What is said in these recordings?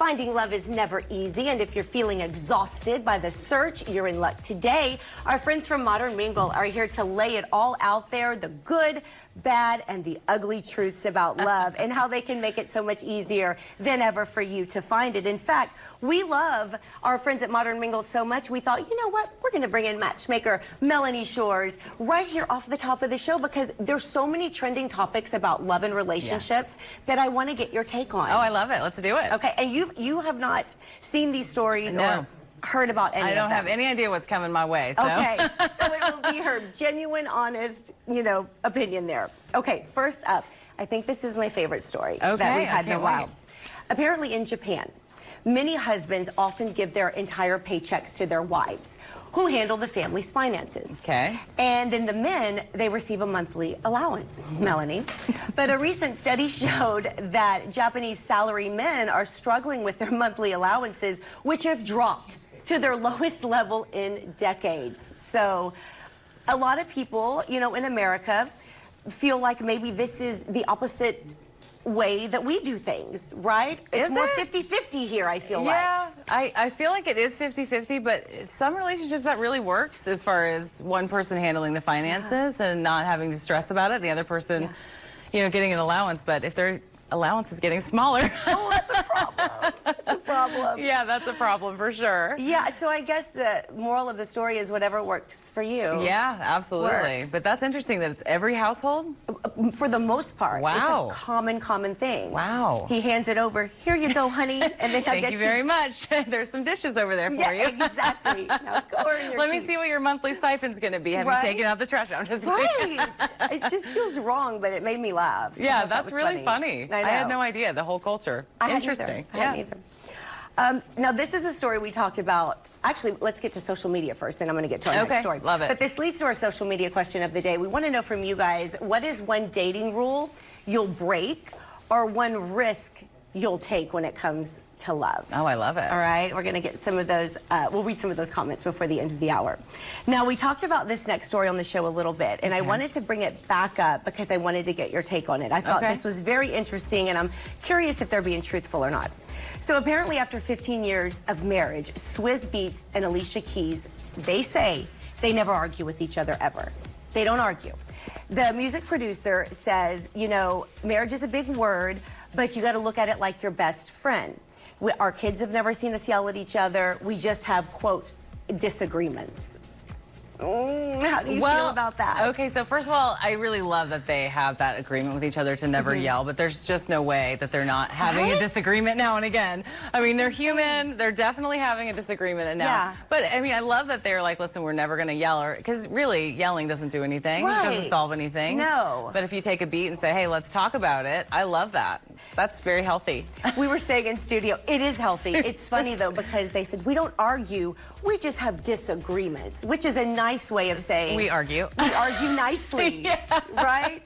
Finding love is never easy, and if you're feeling exhausted by the search, you're in luck today. Our friends from Modern Mingle are here to lay it all out there, the good, bad, and the ugly truths about love, and how they can make it so much easier than ever for you to find it. In fact, we love our friends at Modern Mingle so much, we thought, you know what, we're going to bring in matchmaker Melanie Shores right here off the top of the show, because there's so many trending topics about love and relationships that I want to get your take on. Oh, I love it. Let's do it. Okay, and you have not seen these stories No. or heard about any of them. I don't have any idea what's coming my way. So. Okay, so it will be her genuine, honest, opinion there. Okay, first up, I think this is my favorite story that we've had in a while. Apparently in Japan, many husbands often give their entire paychecks to their wives, who handle the family's finances. Okay. And then the men, they receive a monthly allowance, Melanie. But a recent study showed that Japanese salary men are struggling with their monthly allowances, which have dropped to their lowest level in decades. So a lot of people, in America feel like maybe this is the opposite way that we do things, right? It's more 50-50 here, I feel like. Yeah, I feel like it is 50-50, but some relationships that really works as far as one person handling the finances and not having to stress about it, the other person, getting an allowance. But if their allowance is getting smaller. Oh, that's a problem. That's a problem. Yeah, that's a problem for sure. Yeah, so I guess the moral of the story is whatever works for you. Yeah, absolutely. Works. But that's interesting that it's every household? For the most part. Wow. It's a common thing. Wow. He hands it over. Here you go, honey. And then Thank you very much. There's some dishes over there for you. Exactly. Now go over your Let me see what your monthly stipend's going to be. Have you taken out the trash? I'm just kidding. Right. It just feels wrong, but it made me laugh. Yeah, that's really funny. I had no idea, the whole culture. Interesting. I hadn't either. Now, this is a story we talked about. Actually, let's get to social media first, then I'm going to get to our next story. Love it. But this leads to our social media question of the day. We want to know from you guys, what is one dating rule you'll break or one risk you'll take when it comes to love? Oh, I love it. All right, we're going to get some of those, we'll read some of those comments before the end of the hour. Now, we talked about this next story on the show a little bit, and I wanted to bring it back up because I wanted to get your take on it. I thought this was very interesting, and I'm curious if they're being truthful or not. So apparently after 15 years of marriage, Swizz Beatz and Alicia Keys, they say they never argue with each other ever. They don't argue. The music producer says, marriage is a big word, but you got to look at it like your best friend. Our kids have never seen us yell at each other. We just have, quote, disagreements. How do you feel about that? Okay, so first of all, I really love that they have that agreement with each other to never yell, but there's just no way that they're not having a disagreement now and again. I mean, they're human. They're definitely having a disagreement and now. Yeah. But, I mean, I love that they're like, listen, we're never going to yell, because really, yelling doesn't do anything. Right. It doesn't solve anything. No. But if you take a beat and say, hey, let's talk about it, I love that. That's very healthy. We were saying in studio, it is healthy. It's funny, though, because they said, we don't argue, we just have disagreements, which is a nice way of saying we argue. We argue nicely, right?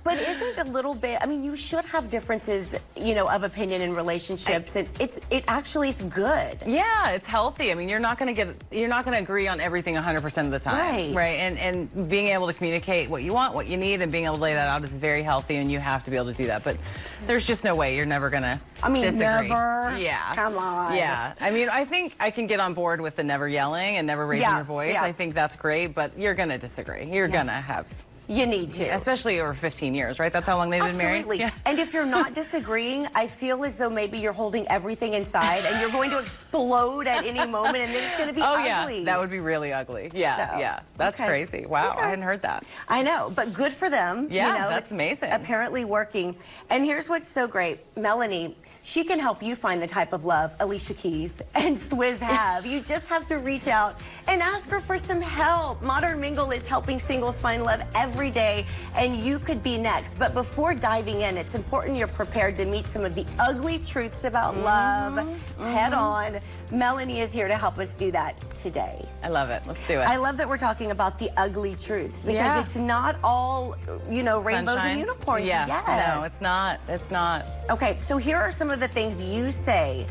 But isn't a little bit, I mean, you should have differences, of opinion in relationships, and it actually is good. Yeah, it's healthy. I mean, you're not going to agree on everything 100% of the time. Right. And being able to communicate what you want, what you need, and being able to lay that out is very healthy, and you have to be able to do that. But there's just no way you're never going to disagree. Never. Yeah. Come on. Yeah. I mean, I think I can get on board with the never yelling and never raising your voice. I think that's great, but you're going to disagree. You're going to have... You need to. Especially over 15 years, right? That's how long they've been married? Absolutely. Yeah. And if you're not disagreeing, I feel as though maybe you're holding everything inside and you're going to explode at any moment, and then it's going to be ugly. Yeah. That would be really ugly. Yeah, yeah. That's crazy. Wow, I hadn't heard that. I know, but good for them. Yeah, that's amazing. Apparently working. And here's what's so great. Melanie, she can help you find the type of love Alicia Keys and Swizz have. You just have to reach out and ask her for some help. Modern Mingle is helping singles find love every day, and you could be next. But before diving in, it's important you're prepared to meet some of the ugly truths about love head on. Melanie is here to help us do that today. I love it. Let's do it. I love that we're talking about the ugly truths, because it's not all, rainbows and unicorns. Yeah. Yes. No, it's not. It's not. Okay, so here are some of the things you say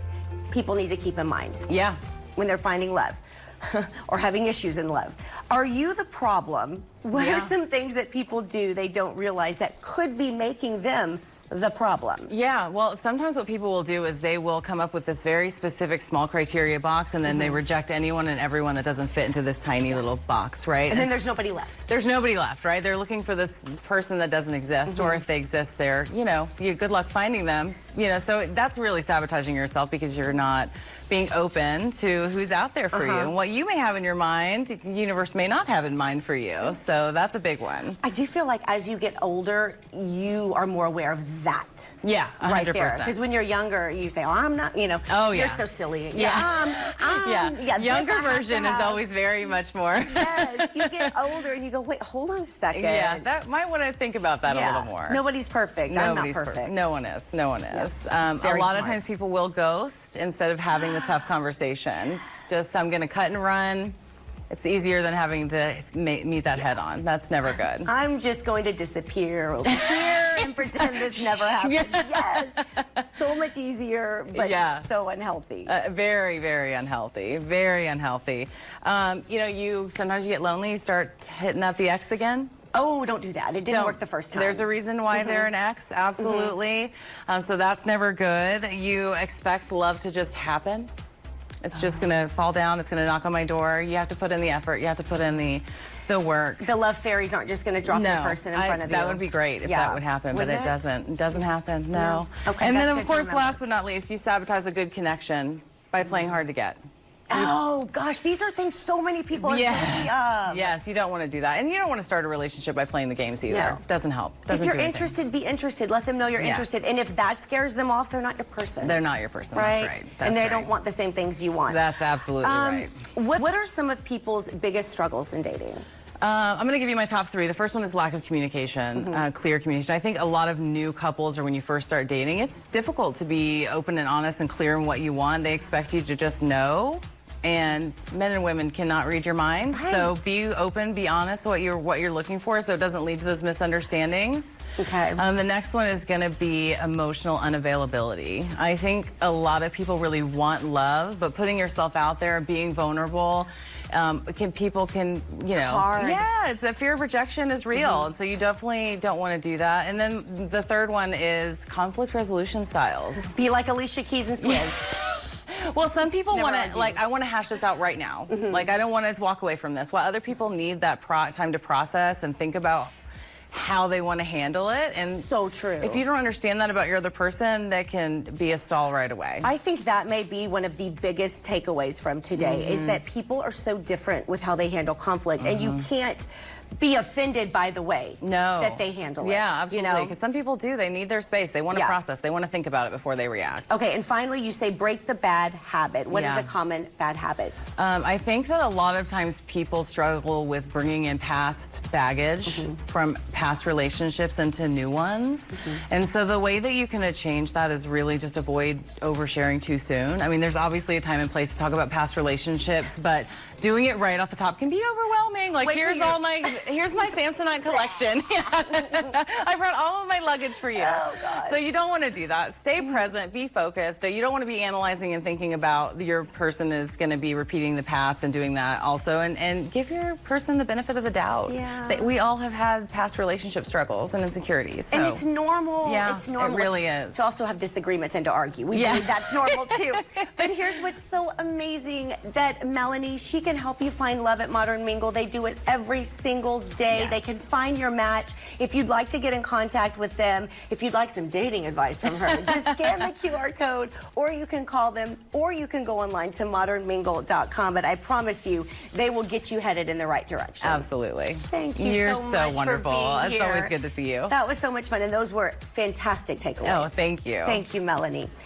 people need to keep in mind. Yeah. When they're finding love or having issues in love. Are you the problem? What are some things that people do they don't realize that could be making them the problem. Yeah, well, sometimes what people will do is they will come up with this very specific small criteria box, and then they reject anyone and everyone that doesn't fit into this tiny little box, right? And then there's nobody left. There's nobody left, right? They're looking for this person that doesn't exist, or if they exist, they're, good luck finding them. So that's really sabotaging yourself because you're not being open to who's out there for you. And what you may have in your mind, the universe may not have in mind for you. So that's a big one. I do feel like as you get older, you are more aware of that. Yeah, 100%. Right there. Because when you're younger, you say, oh, I'm not, oh, you're so silly. Younger version is always very much more. Yes, you get older and you go, wait, hold on a second. Yeah, that might want to think about that a little more. Nobody's perfect. Nobody's I'm not perfect. No one is. No one is. Yeah. A lot of times people will ghost instead of having the tough conversation. Just, I'm going to cut and run. It's easier than having to meet that head on. That's never good. I'm just going to disappear over here and pretend this never happened. Yes. So much easier, but so unhealthy. Very, very unhealthy. Very unhealthy. Sometimes you get lonely, you start hitting up the ex again. Oh, don't do that. It didn't work the first time. There's a reason why they're an ex, absolutely. So that's never good. You expect love to just happen. It's just going to fall down. It's going to knock on my door. You have to put in the effort. You have to put in the work. The love fairies aren't just going to drop the person in front of you. That would be great if that would happen, but it doesn't. It doesn't happen, no. Okay, and then, of course, last but not least, you sabotage a good connection by playing hard to get. Oh, gosh, these are things so many people are guilty of. Yes, you don't want to do that. And you don't want to start a relationship by playing the games either. No. Doesn't help. If you're interested, be interested. Let them know you're interested. And if that scares them off, they're not your person. They're not your person, right? That's right. And they don't want the same things you want. That's absolutely right. What are some of people's biggest struggles in dating? I'm going to give you my top 3. The first one is lack of communication, clear communication. I think a lot of new couples, or when you first start dating, it's difficult to be open and honest and clear in what you want. They expect you to just know. And men and women cannot read your mind. Right. So be open, be honest what you're looking for, so it doesn't lead to those misunderstandings. Okay. The next one is going to be emotional unavailability. I think a lot of people really want love, but putting yourself out there, being vulnerable, people can, hard. Yeah, it's a fear of rejection is real, and so you definitely don't want to do that. And then the third one is conflict resolution styles. Be like Alicia Keys and Swizz. Well, some people want to, I want to hash this out right now. I don't want to walk away from this. While other people need that time to process and think about how they want to handle it. And so true. If you don't understand that about your other person, that can be a stall right away. I think that may be one of the biggest takeaways from today is that people are so different with how they handle conflict, and you can't be offended by the way that they handle it. Yeah, absolutely. Because some people do. They need their space. They want to process. They want to think about it before they react. Okay, and finally, you say break the bad habit. What is a common bad habit? I think that a lot of times people struggle with bringing in past baggage from past relationships into new ones. And so the way that you can change that is really just avoid oversharing too soon. I mean, there's obviously a time and place to talk about past relationships, but doing it right off the top can be overwhelming. Like, here's my Samsonite collection. I brought all of my luggage for you. Oh, God. So you don't want to do that. Stay present, be focused. You don't want to be analyzing and thinking about your person is going to be repeating the past and doing that also. And give your person the benefit of the doubt. Yeah. We all have had past relationship struggles and insecurities. So. And it's normal. Yeah, it's normal. It really is. To also have disagreements and to argue. We believe that's normal too. But here's what's so amazing, that Melanie, she can help you find love at Modern Mingle. They do it every single day. Yes. They can find your match. If you'd like to get in contact with them, if you'd like some dating advice from her, just scan the QR code, or you can call them, or you can go online to modernmingle.com. But I promise you, they will get you headed in the right direction. Absolutely. Thank you You're so much wonderful. for being here. It's always good to see you. That was so much fun, and those were fantastic takeaways. Oh, thank you. Thank you, Melanie.